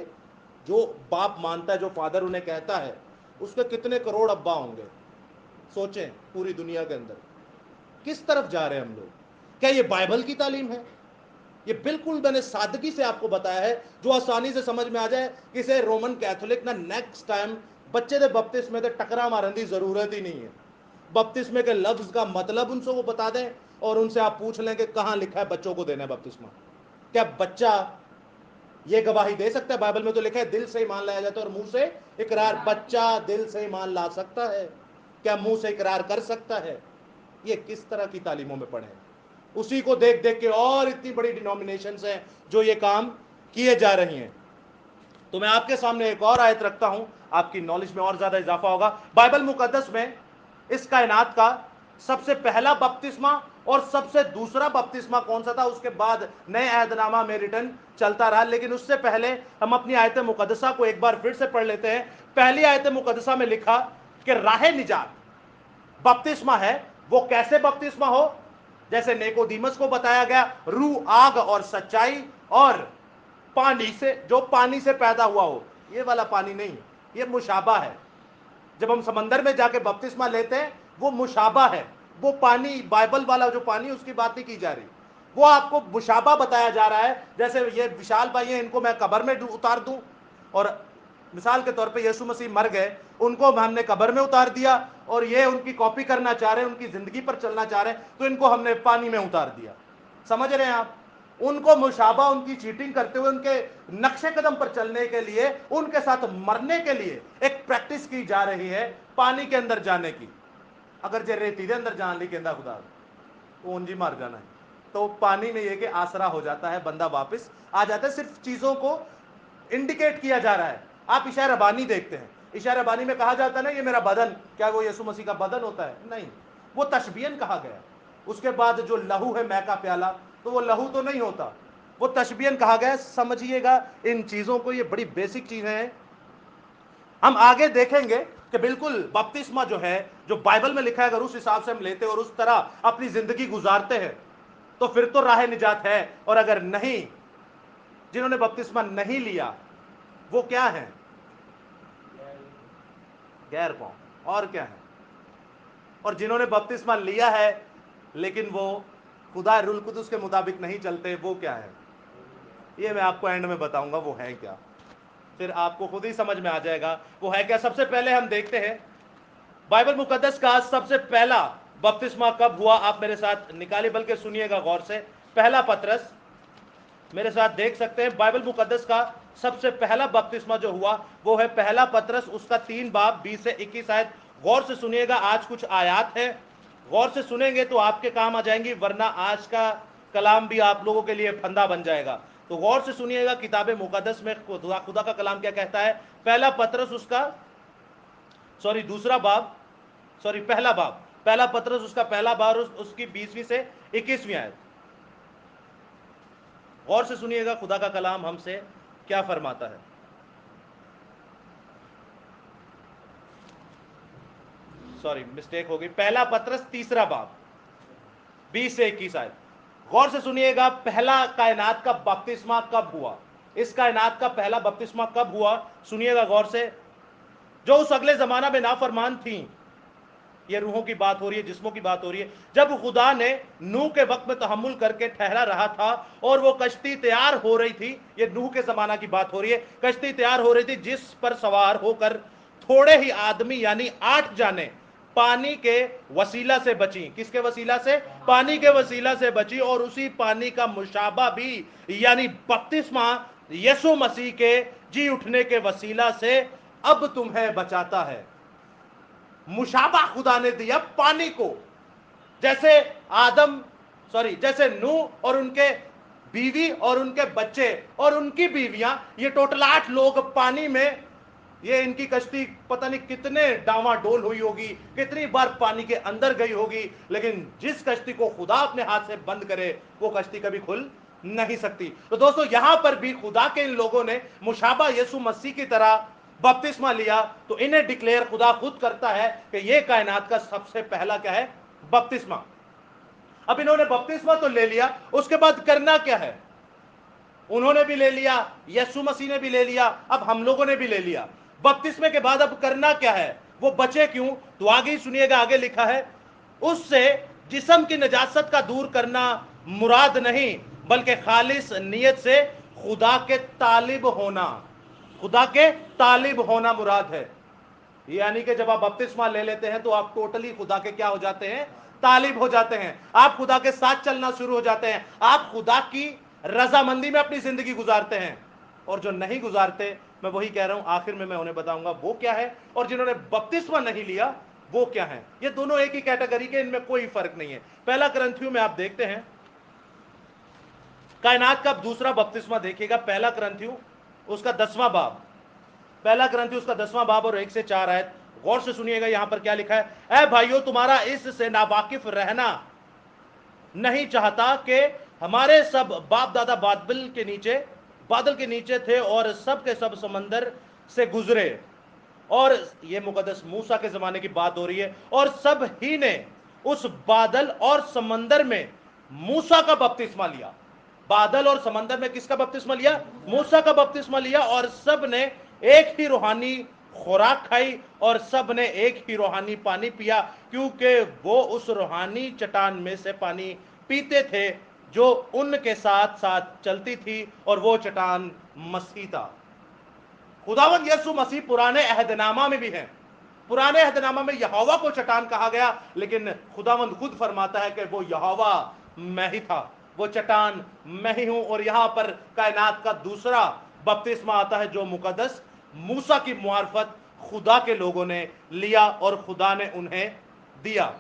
जो बाप मानता है, जो फादर उन्हें कहता है, उसके कितने करोड़ अब्बा होंगे? सोचें पूरी दुनिया के अंदर किस तरफ जा रहे हैं हम लोग। क्या ये बाइबल की तालीम है? ये बिल्कुल मैंने सादगी से आपको बताया है जो आसानी से समझ में आ जाए। किसे रोमन कैथोलिक ना नेक्स्ट टाइम बच्चे दे बपतिस्मे ते टकरा मारन की जरूरत ही नहीं है। बपतिस्मे के लफ्ज का मतलब उनसे वो बता दें और उनसे आप पूछ लें कि कहां लिखा है बच्चों को देना है बपतिस्मा। क्या बच्चा ये गवाही दे सकता है? बाइबल में तो लिखा है दिल से ईमान लाया जाता है और मुंह से इकरार। बच्चा दिल से ईमान ला सकता है? क्या मुंह से इकरार कर सकता है? ये किस तरह की तालीमों में पढ़े? उसी को देख देख के और इतनी बड़ी डिनोमिनेशंस हैं जो ये काम किए जा रही हैं। तो मैं आपके सामने एक और आयत रखता हूं, आपकी नॉलेज में और ज्यादा इजाफा होगा। बाइबल मुकद्दस में इस कायनात का सबसे पहला बपतिस्मा और सबसे दूसरा बपतिस्मा कौन सा था, उसके बाद नए अहदनामा में रिटर्न चलता रहा। लेकिन उससे पहले हम अपनी आयत मुकद्दसा को एक बार फिर से पढ़ लेते हैं। पहली आयत मुकद्दसा में लिखा कि राह निजात बपतिस्मा है। वो कैसे बपतिस्मा हो? जैसे निकोदीमस को बताया गया, रूह, आग और सच्चाई और पानी से, जो पानी से पैदा हुआ हो। ये वाला पानी नहीं, ये मुशाबा है। जब हम समंदर में जाके बपतिस्मा लेते हैं वो मुशाबा है। वो पानी, बाइबल वाला जो पानी, उसकी बात नहीं की जा रही। वो आपको मुशाबा बताया जा रहा है। जैसे ये विशाल भाई हैं, इनको मैं कब्र में उतार दूं, और मिसाल के तौर पे यीशु मसीह मर गए, उनको हमने कब्र में उतार दिया, और ये उनकी कॉपी करना चाह रहे हैं, उनकी जिंदगी पर चलना चाह रहे हैं, तो इनको हमने पानी में उतार दिया। समझ रहे हैं आप? उनको मुशाबा, उनकी चीटिंग करते हुए उनके नक्शे कदम पर चलने के लिए, उनके साथ मरने के लिए एक प्रैक्टिस की जा रही है पानी के अंदर जाने की। अगर जे रेती के अंदर जान ली कहता खुदा तो उंजी मर जाना है। तो पानी में यह कि आसरा हो जाता है, बंदा वापस आ जाता है। सिर्फ चीजों को इंडिकेट किया जा रहा है। आप इशारा रबानी देखते हैं, इशारा रबानी में कहा जाता है ना ये मेरा बदन, क्या वो यीशु मसीह का बदन होता है? नहीं, वो तशबीहन कहा गया। उसके बाद जो लहू है मै का प्याला, तो वो लहू तो नहीं होता, वो तशबीहन कहा गया। समझिएगा इन चीजों को, ये बड़ी बेसिक चीजें हैं। हम आगे देखेंगे कि बिल्कुल बपतिस्मा जो है, जो बाइबल में लिखा है, अगर उस हिसाब से हम लेते हैं और उस तरह अपनी जिंदगी गुजारते हैं तो फिर तो राह निजात है। और अगर नहीं, जिन्होंने बपतिस्मा नहीं लिया वो क्या है? गैर कौम। और क्या है? और जिन्होंने बपतिस्मा लिया है लेकिन वो खुदा रुल कुदुस के मुताबिक नहीं चलते, वो क्या है? ये मैं आपको एंड में बताऊंगा वो है क्या, फिर आपको खुद ही समझ में आ जाएगा वो है क्या। सबसे पहले हम देखते हैं बाइबल मुकद्दस का सबसे पहला बपतिस्मा कब हुआ। आप मेरे साथ निकालिए, बल्कि सुनिएगा गौर से। पहला पत्रस, मेरे साथ देख सकते हैं, बाइबल मुकद्दस का सबसे पहला बपतिस्मा जो हुआ वो है पहला पत्रस, उसका 3 बाब 20 से 21 आयत। गौर से सुनिएगा, आज कुछ आयात है, गौर से सुनेंगे तो आपके काम आ जाएंगी, वरना आज का कलाम भी आप लोगों के लिए फंदा बन जाएगा। तो गौर से सुनिएगा, किताब मुकद्दस में खुदा का कलाम क्या कहता है। पहला पत्रस उसका दूसरा बाब, पहला पत्रस उसका पहला बार, उसकी 20वीं से 21वीं आयत। गौर से सुनिएगा खुदा का कलाम हमसे क्या फरमाता है। मिस्टेक हो गई, पहला पत्रस तीसरा बाब 20 से 21 आयत। गौर से सुनिएगा, पहला कायनात का बपतिस्मा कब हुआ, इस कायनात का पहला बपतिस्मा कब हुआ, सुनिएगा गौर से। जो उस अगले जमाना में नाफरमान थी, ये रूहों की बात हो रही है, जिस्मों की बात हो रही है। जब खुदा ने नूह के वक्त में तहम्मुल करके ठहरा रहा था और वो कश्ती तैयार हो रही थी, ये नूह के जमाना की बात हो रही है, कश्ती तैयार हो रही थी जिस पर सवार होकर थोड़े ही आदमी यानी 8 जाने पानी के वसीला से बची। किसके वसीला से? पानी के वसीला से बची। और उसी पानी का मुशाबा भी यानी बपतिस्मा यीशु मसीह के जी उठने के वसीला से अब तुम्हें बचाता है। मुशाबा खुदा ने दिया पानी को, जैसे नूह और उनके बीवी और उनके बच्चे और उनकी बीवियां, ये टोटल 8 लोग पानी में, ये इनकी कश्ती पता नहीं कितने डावाडोल हुई होगी, कितनी बार पानी के अंदर गई होगी, लेकिन जिस कश्ती को खुदा अपने हाथ से बंद करे वो कश्ती कभी खुल नहीं सकती। तो दोस्तों, यहां पर भी खुदा के इन लोगों ने मुशाबा यीशु मसीह की तरह बपतिस्मा लिया, तो इन्हें डिक्लेयर खुदा खुद करता है कि ये कायनात का सबसे पहला क्या है? बपतिस्मा। अब इन्होंने बपतिस्मा तो ले लिया, उसके बाद करना क्या है? उन्होंने भी ले लिया, यीशु मसीह ने भी ले लिया, अब हम लोगों ने भी ले लिया। बपतिस्मे के बाद अब करना क्या है? वो बचे क्यों? तो आगे सुनिएगा, आगे लिखा है, उससे जिस्म की नजासत का दूर करना मुराद नहीं, बल्कि खालिस नियत से खुदा के तालिब होना, खुदा के तालिब होना मुराद है। यानी कि जब आप बपतिस्मा ले लेते हैं तो आप टोटली खुदा के क्या हो जाते हैं? तालिब हो जाते हैं। आप खुदा के साथ चलना शुरू हो जाते हैं, आप खुदा की रजामंदी में अपनी जिंदगी गुजारते हैं। और जो नहीं गुजारते, मैं वही कह रहा हूं, आखिर में मैं उन्हें बताऊंगा वो क्या है, और जिन्होंने बपतिस्मा नहीं लिया वो क्या है। ये दोनों एक ही कैटेगरी के, इनमें कोई फर्क नहीं है। पहला करंथियों में आप देखते हैं, कायनात का दूसरा बपतिस्मा देखिएगा, पहला करंथियों उसका 10वां बाब, पहला ग्रंथी उसका 10वां बाब और 1 से 4 आयत। गौर से सुनिएगा, यहां पर क्या लिखा है। ऐ भाइयों, तुम्हारा इससे नावाकिफ रहना नहीं चाहता कि हमारे सब बाप दादा बादल के नीचे थे और सब के सब समंदर से गुजरे। और ये मुकद्दस मूसा के जमाने की बात हो रही है, और सब ही ने उस बादल और समंदर में मूसा का बपतिस्मा लिया। बादल और समंदर में किसका बपतिस्मा लिया? मूसा का बपतिस्मा लिया। और सब ने एक ही रूहानी खुराक खाई और सब ने एक ही रूहानी पानी पिया, क्योंकि वो उस रूहानी चट्टान में से पानी पीते थे जो उनके साथ साथ चलती थी, और वो चट्टान मसीह था। खुदावंद यीशु मसीह पुराने अहदनामा में भी है। पुराने अहदनामा में यहोवा को चट्टान कहा गया, लेकिन खुदावंद खुद फरमाता है कि वो यहोवा मैं ही था, वो चट्टान मैं ही हूं। और यहां पर कायनात का दूसरा बपतिस्मा आता है, जो मुकद्दस मूसा की मुआरफत खुदा के लोगों ने लिया और खुदा ने उन्हें दिया।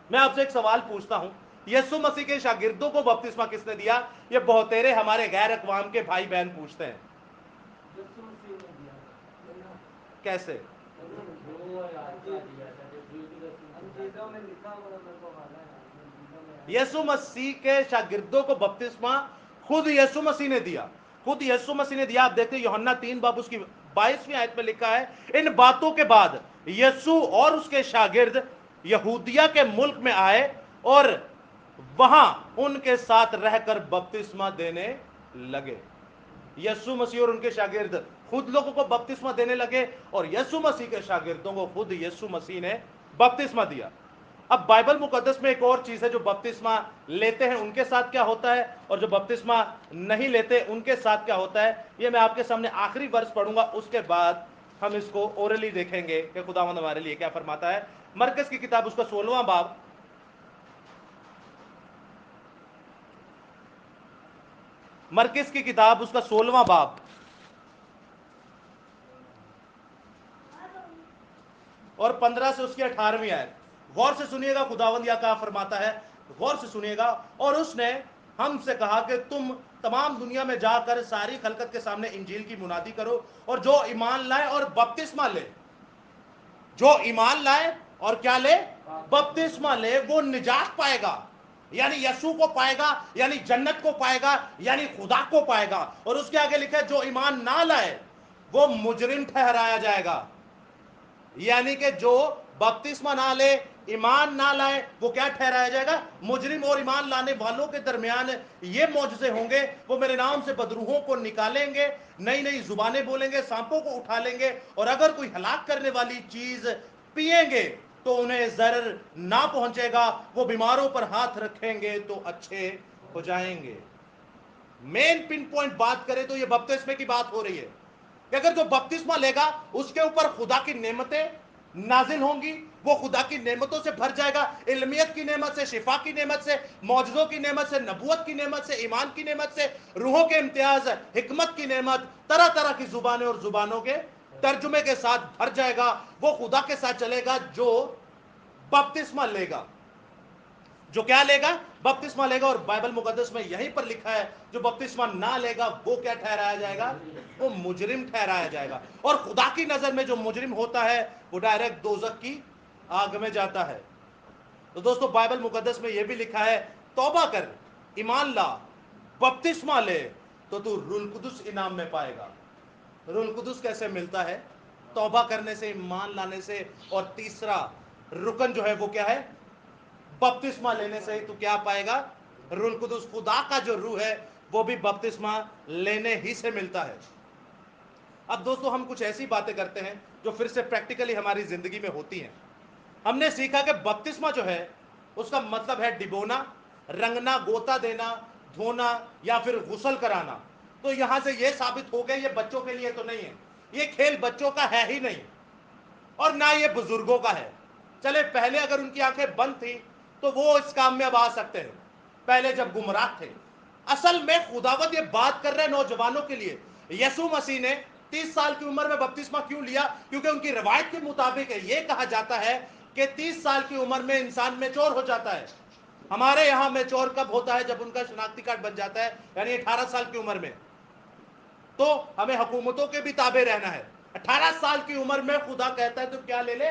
मैं आपसे एक सवाल पूछता हूं, यीशु मसीह के शागिर्दों को बपतिस्मा किसने दिया? ये बहुतेरे हमारे गैर अक़वाम के भाई बहन पूछते हैं। कैसे? यीशु मसीह के शागिर्दों को बपतिस्मा खुद यीशु मसीह ने दिया, खुद यीशु मसीह ने दिया। आप देखते हैं यूहन्ना 3 बाब उसकी 22वीं आयत में लिखा है, इन बातों के बाद यीशु और उसके शागिर्द यहूदिया के मुल्क में आए और वहां उनके साथ रहकर बपतिस्मा देने लगे। यीशु मसीह और उनके शागिर्द खुद लोगों को बपतिस्मा देने लगे, और यीशु मसीह के शागिर्दों को खुद यीशु मसीह ने बपतिस्मा दिया। अब बाइबल मुकद्दस में एक और चीज है, जो बपतिस्मा लेते हैं उनके साथ क्या होता है, और जो बपतिस्मा नहीं लेते उनके साथ क्या होता है। ये मैं आपके सामने आखिरी वर्ष पढ़ूंगा, उसके बाद हम इसको ओरली देखेंगे कि खुदावंद हमारे लिए क्या फरमाता है। मरकस की किताब उसका 16वां बाब, मरकिस की किताब उसका 16वां बाब और 15 से उसकी 18वीं आयत। गौर से सुनिएगा खुदावंद क्या फरमाता है, गौर से सुनिएगा। और उसने हमसे कहा कि तुम तमाम दुनिया में जाकर सारी खलकत के सामने इंजील की मुनादी करो, और जो ईमान लाए और बपतिस्मा ले, जो ईमान लाए और क्या ले, बपतिस्मा ले, वो निजात पाएगा, यानी यीशु को पाएगा, यानी जन्नत को पाएगा, यानी खुदा को पाएगा। और उसके आगे लिखा है जो ईमान ना लाए वो मुजरिम ठहराया जाएगा। यानी कि जो बपतिस्मा ना ले, ईमान ना लाए, वो क्या ठहराया जाएगा, मुजरिम। और ईमान लाने वालों के दरमियान ये मौजज़े होंगे, वो मेरे नाम से बदरूहों को निकालेंगे, नई नई जुबानें बोलेंगे, सांपों को उठा लेंगे, और अगर कोई हलाक करने वाली चीज पिएंगे तो उन्हें जरर ना पहुंचेगा, वो बीमारों पर हाथ रखेंगे तो अच्छे हो जाएंगे। मेन पिन पॉइंट बात करें तो ये बपतिस्मे की बात हो रही है कि अगर जो बपतिस्मा लेगा उसके ऊपर खुदा की नेमतें नाजिल होंगी, वो खुदा की नेमतों से भर जाएगा, इल्मियत की नेमत से, शिफा की नेमत से, मौजज़ों की नेमत से, नबूवत की नेमत से, ईमान की नेमत से, रूहों के इम्तियाज, हिकमत की नेमत, तरह तरह की जुबानें और जुबानों के तर्जुमे के साथ भर जाएगा। वो खुदा के साथ चलेगा जो बपतिस्मा लेगा। जो क्या लेगा, बपतिस्मा लेगा। और बाइबल मुकद्दस में यहीं पर लिखा है जो बपतिस्मा ना लेगा वो क्या ठहराया जाएगा, वो मुजरिम ठहराया जाएगा। और खुदा की नजर में जो मुजरिम होता है वो डायरेक्ट दोजख की आग में जाता है। तो दोस्तों बाइबल मुकद्दस में यह भी लिखा है तौबा कर, ईमान ला, बपतिस्मा ले, तो तू रूहुल कुदुस इनाम में पाएगा। रूहुल कुदुस कैसे मिलता है, तौबा करने से, ईमान लाने से, और तीसरा रुकन जो है वो क्या है, बपतिस्मा लेने से ही तू क्या पाएगा, रूहुल कुदुस। खुदा का जो रूह है वो भी बपतिस्मा लेने ही से मिलता है। अब दोस्तों हम कुछ ऐसी बातें करते हैं जो फिर से प्रैक्टिकली हमारी जिंदगी में होती हैं। हमने सीखा कि बपतिस्मा जो है उसका मतलब है डिबोना, रंगना, गोता देना, धोना या फिर गुसल कराना। तो यहां से यह साबित हो गया ये बच्चों के लिए तो नहीं है, ये खेल बच्चों का है ही नहीं, और ना ये बुजुर्गों का है। चले पहले अगर उनकी आंखें बंद थी तो वो इस काम में अब आ सकते हैं, पहले जब गुमराह थे। असल में खुदावत ये बात कर रहे हैं नौजवानों के लिए। यीशु मसीह ने 30 साल की उम्र में बपतिस्मा क्यों लिया, क्योंकि उनकी रवायत के मुताबिक ये कहा जाता है कि 30 साल की उम्र में इंसान मैच्योर हो जाता है। हमारे यहाँ मैच्योर कब होता है, जब उनका शनाख्ती कार्ड बन जाता है, यानी 18 साल की उम्र में। तो हमें हुकूमतों के भी ताबे रहना है। 18 साल की उम्र में खुदा कहता है तो क्या ले ले,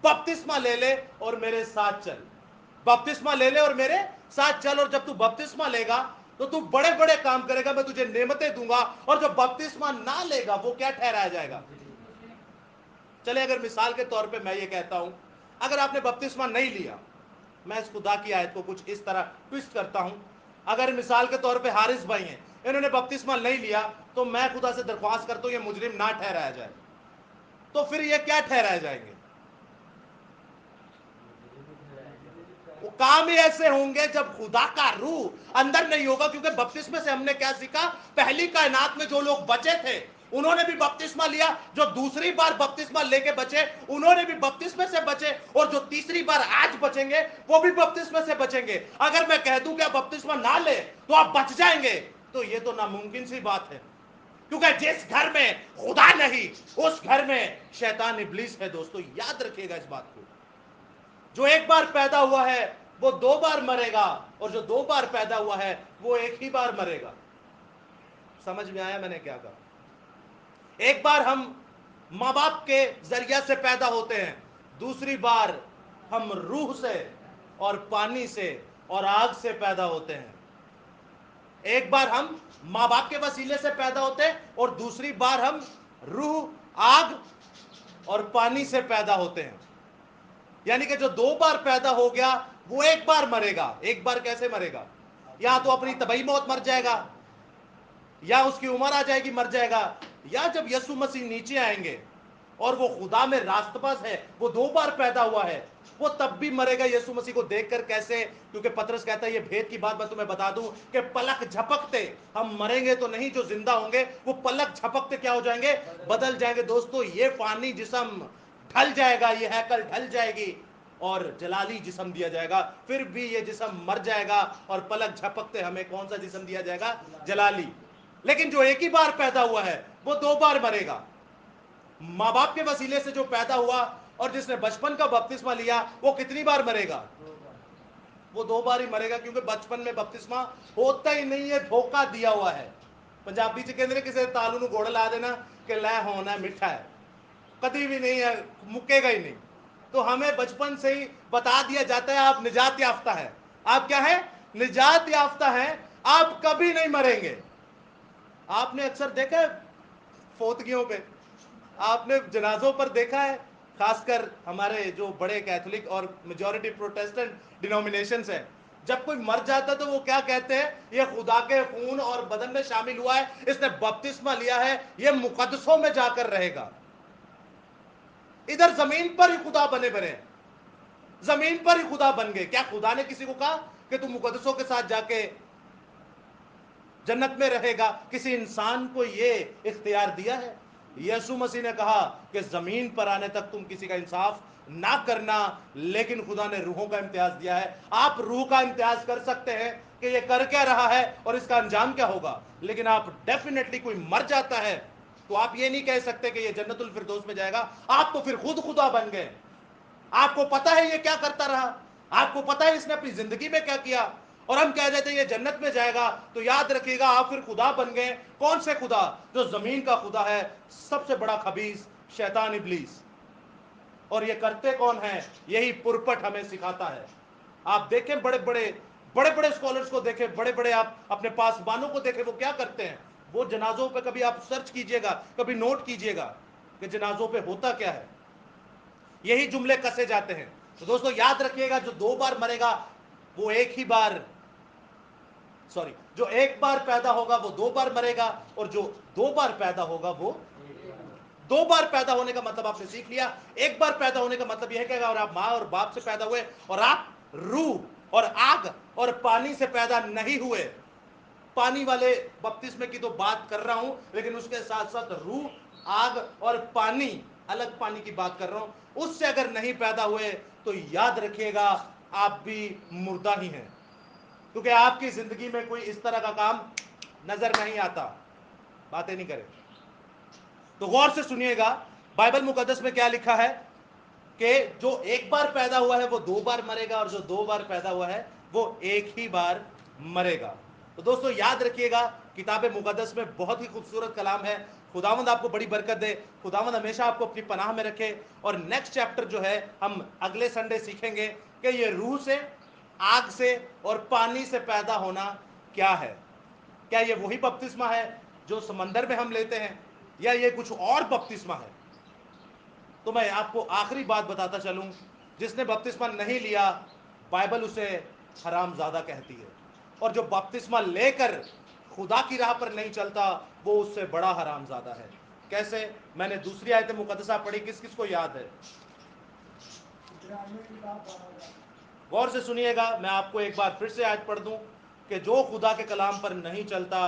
बपतिस्मा ले ले और मेरे साथ चल। बपतिस्मा ले ले और मेरे साथ चल। और जब तू बपतिस्मा लेगा तो तू बड़े बड़े काम करेगा, मैं तुझे नेमतें दूंगा। और जो बपतिस्मा ना लेगा वो क्या ठहराया जाएगा। चले अगर मिसाल के तौर पे मैं ये कहता हूं, अगर आपने बपतिस्मा नहीं लिया, मैं इस खुदा की आयत को कुछ इस तरह ट्विस्ट करता हूं। अगर मिसाल के तौर पे हारिस भाई हैं, इन्होंने बपतिस्मा नहीं लिया, तो मैं खुदा से दरख्वास्त करता हूं ये मुजरिम ना ठहराया जाए। तो फिर ये क्या ठहराए जाएंगे, वो काम ही ऐसे होंगे जब खुदा का रूह अंदर नहीं होगा। क्योंकि बपतिस्मे से हमने क्या सीखा, पहली कायनात में जो लोग बचे थे उन्होंने भी बपतिस्मा लिया, जो दूसरी बार बपतिस्मा लेके बचे उन्होंने भी बपतिस्मे से बचे, और जो तीसरी बार आज बचेंगे वो भी बपतिस्मे से बचेंगे। अगर मैं कह दूं कि आप बपतिस्मा ना ले तो आप बच जाएंगे, तो ये तो नामुमकिन सी बात है। क्योंकि जिस घर में खुदा नहीं उस घर में शैतान इब्लीस है। दोस्तों याद रखिएगा इस बात को, जो एक बार पैदा हुआ है वो 2 बार मरेगा, और जो 2 बार पैदा हुआ है वो एक ही बार मरेगा। समझ में आया मैंने क्या कहा। एक बार हम माँ बाप के जरिया से पैदा होते हैं, दूसरी बार हम रूह से और पानी से और आग से पैदा होते हैं। एक बार हम माँ बाप के वसीले से पैदा होते हैं और दूसरी बार हम रूह, आग और पानी से पैदा होते हैं। यानी कि जो 2 बार पैदा हो गया वो एक बार मरेगा। एक बार कैसे मरेगा, या तो अपनी तबई मौत मर जाएगा, या उसकी उम्र आ जाएगी मर जाएगा, या जब यीशु मसीह नीचे आएंगे और वो खुदा में रास्तबाज है, वो 2 बार पैदा हुआ है, वो तब भी मरेगा यीशु मसीह को देखकर। कैसे, क्योंकि पतरस कहता है ये भेद की बात मैं तुम्हें बता दूं कि पलक झपकते हम मरेंगे तो नहीं, जो जिंदा होंगे वो पलक झपकते क्या हो जाएंगे, बदल जाएंगे। दोस्तों ये फानी जिस्म ढल जाएगा, ये हैकल ढल जाएगी, اور جلالی جسم دیا جائے گا. پھر بھی یہ جسم مر جائے گا اور پلک جھپکتے ہمیں کون سا جسم دیا جائے گا؟ جلالی. لیکن جو ایک ہی بار پیدا ہوا ہے وہ 2 بار مرے گا. ماں باپ کے وسیلے سے جو پیدا ہوا اور جس نے بچپن کا بپتسمہ لیا وہ کتنی بار مرے گا؟ وہ 2 بار ہی مرے گا, کیونکہ بچپن میں بپتسمہ ہوتا ہی نہیں ہے, دھوکہ دیا ہوا ہے. پنجابی چ کہندے نے کسی تالو نو گڑ لا دینا کہ لے ہونا میٹھا ہے, کبھی بھی نہیں ہے, مکے گا ہی نہیں. تو ہمیں بچپن سے ہی بتا دیا جاتا ہے آپ نجات یافتہ ہیں. آپ کیا ہیں؟ نجات یافتہ ہیں, آپ کبھی نہیں مریں گے. آپ نے اکثر دیکھا ہے فوتگیوں پہ, آپ نے جنازوں پر دیکھا ہے, خاص کر ہمارے جو بڑے کیتھولک اور میجورٹی پروٹیسٹنٹ ڈینومینیشنز ہیں, جب کوئی مر جاتا ہے تو وہ کیا کہتے ہیں؟ یہ خدا کے خون اور بدن میں شامل ہوا ہے, اس نے بپتسمہ لیا ہے, یہ مقدسوں میں جا کر رہے گا. ادھر زمین پر ہی خدا بنے بنے, زمین پر ہی خدا بن گئے. کیا خدا نے کسی کو کہا کہ تم مقدسوں کے ساتھ جا کے جنت میں رہے گا؟ کسی انسان کو یہ اختیار دیا ہے؟ یسوع مسیح نے کہا کہ زمین پر آنے تک تم کسی کا انصاف نہ کرنا, لیکن خدا نے روحوں کا امتیاز دیا ہے. آپ روح کا امتیاز کر سکتے ہیں کہ یہ کر کیا رہا ہے اور اس کا انجام کیا ہوگا, لیکن آپ ڈیفینیٹلی کوئی مر جاتا ہے تو آپ یہ نہیں کہہ سکتے کہ یہ جنت الفردوس میں جائے گا. آپ تو پھر خود خدا بن گئے. آپ کو پتا ہے یہ کیا کرتا رہا, آپ کو پتا ہے اس نے اپنی زندگی میں کیا کیا, اور ہم کہہ دیتے ہیں یہ جنت میں جائے گا. تو یاد رکھیے گا آپ پھر خدا بن گئے. کون سے خدا؟ جو زمین کا خدا ہے, سب سے بڑا خبیث شیطان ابلیس. اور یہ کرتے کون ہیں؟ یہی پرپٹ ہمیں سکھاتا ہے. آپ دیکھیں بڑے بڑے اسکالرز کو دیکھیں, بڑے بڑے آپ اپنے پاسبانوں کو دیکھیں, وہ کیا کرتے ہیں. وہ جنازوں پہ کبھی آپ سرچ کیجئے گا, کبھی نوٹ کیجئے گا کہ جنازوں پہ ہوتا کیا ہے. یہی جملے کسے جاتے ہیں. تو دوستو یاد رکھیے گا, جو 2 بار مرے گا وہ ایک ہی بار, جو ایک بار پیدا ہوگا وہ 2 بار مرے گا, اور جو 2 بار پیدا ہوگا وہ 2 بار پیدا ہونے کا مطلب آپ نے سیکھ لیا. ایک بار پیدا ہونے کا مطلب یہ ہے کہ اگر آپ ماں اور باپ سے پیدا ہوئے اور آپ روح اور آگ اور پانی سے پیدا نہیں ہوئے, پانی والے بپتسمے کی تو بات کر رہا ہوں, لیکن اس کے ساتھ ساتھ روح, آگ اور پانی, الگ پانی کی بات کر رہا ہوں, اس سے اگر نہیں پیدا ہوئے تو یاد رکھیے گا آپ بھی مردہ ہی ہیں, کیونکہ آپ کی زندگی میں کوئی اس طرح کا کام نظر نہیں آتا. باتیں نہیں کریں. تو غور سے سنیے گا, بائبل مقدس میں کیا لکھا ہے کہ جو ایک بار پیدا ہوا ہے وہ 2 بار مرے گا, اور جو 2 بار پیدا ہوا ہے وہ ایک ہی بار مرے گا. تو دوستو یاد رکھیے گا, کتاب مقدس میں بہت ہی خوبصورت کلام ہے. خداوند آپ کو بڑی برکت دے, خداوند ہمیشہ آپ کو اپنی پناہ میں رکھے. اور نیکسٹ چیپٹر جو ہے ہم اگلے سنڈے سیکھیں گے کہ یہ روح سے, آگ سے اور پانی سے پیدا ہونا کیا ہے. کیا یہ وہی بپتسمہ ہے جو سمندر میں ہم لیتے ہیں, یا یہ کچھ اور بپتسمہ ہے؟ تو میں آپ کو آخری بات بتاتا چلوں, جس نے بپتسمہ نہیں لیا بائبل اسے حرام زادہ کہتی ہے, اور جو بپتسمہ لے کر خدا کی راہ پر نہیں چلتا وہ اس سے بڑا حرام زادہ ہے. کیسے؟ میں نے دوسری آیت مقدسہ پڑھی, کس کس کو یاد ہے؟ غور سے سنیے گا, میں آپ کو ایک بار پھر سے آیت پڑھ دوں کہ جو خدا کے کلام پر نہیں چلتا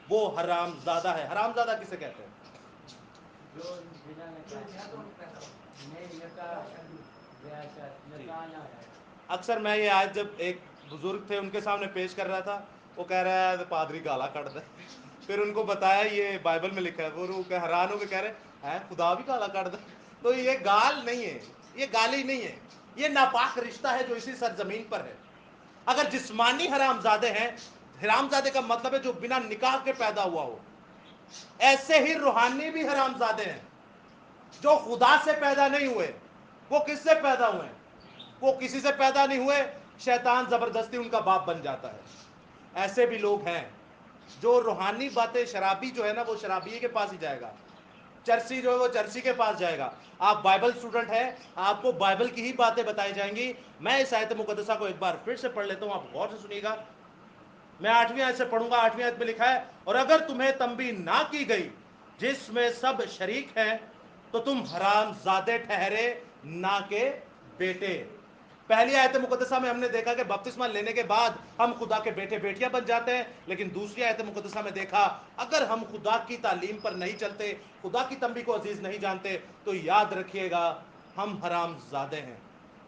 وہ حرام زادہ ہے. حرام زادہ کسے کہتے ہیں؟ اکثر میں یہ آیت جب ایک بزرگ تھے ان کے سامنے پیش کر رہا تھا, وہ کہہ رہا ہے پادری گالا کٹ دے. پھر ان کو بتایا یہ بائبل میں لکھا ہے, وہ روح حیران ہو کے کہہ رہے ہیں خدا بھی گالا کٹ دے. تو یہ گال نہیں ہے, یہ گالی نہیں ہے, یہ ناپاک رشتہ ہے جو اسی سرزمین پر ہے. اگر جسمانی حرام زادے ہیں, حرام زادے کا مطلب ہے جو بنا نکاح کے پیدا ہوا ہو, ایسے ہی روحانی بھی حرام زادے ہیں جو خدا سے پیدا نہیں ہوئے. وہ کس سے پیدا ہوئے ہیں؟ وہ کسی سے پیدا نہیں ہوئے, شیطان زبردستی ان کا باپ بن جاتا ہے. ایسے بھی لوگ ہیں جو روحانی باتیں, شرابی جو ہے نا وہ شرابی کے پاس ہی جائے گا, چرسی جو ہے وہ چرسی کے پاس جائے گا. آپ بائبل اسٹوڈنٹ ہیں, آپ کو بائبل کی ہی باتیں بتائی جائیں گی. میں اس آیت مقدسہ کو ایک بار پھر سے پڑھ لیتا ہوں, آپ غور سے سنیے گا. میں 8ویں آیت سے پڑھوں گا. 8ویں آیت میں لکھا ہے, اور اگر تمہیں تنبیہ نہ کی گئی جس میں سب شریک ہیں تو تم حرام زادے ٹھہرے نہ کہ بیٹے. پہلی آیت مقدسہ میں ہم نے دیکھا کہ بپتسمہ لینے کے بعد ہم خدا کے بیٹے بیٹیاں بن جاتے ہیں, لیکن دوسری آیت مقدسہ میں دیکھا اگر ہم خدا کی تعلیم پر نہیں چلتے, خدا کی تنبیہ کو عزیز نہیں جانتے, تو یاد رکھیے گا ہم حرام زادے ہیں.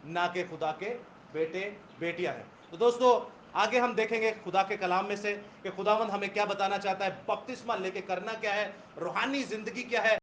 نہ کہ خدا کے بیٹے بیٹیاں ہیں۔ تو دوستو آگے ہم دیکھیں گے خدا کے کلام میں سے کہ خداوند ہمیں کیا بتانا چاہتا ہے، بپتسمہ لے کے کرنا کیا ہے، روحانی زندگی کیا ہے۔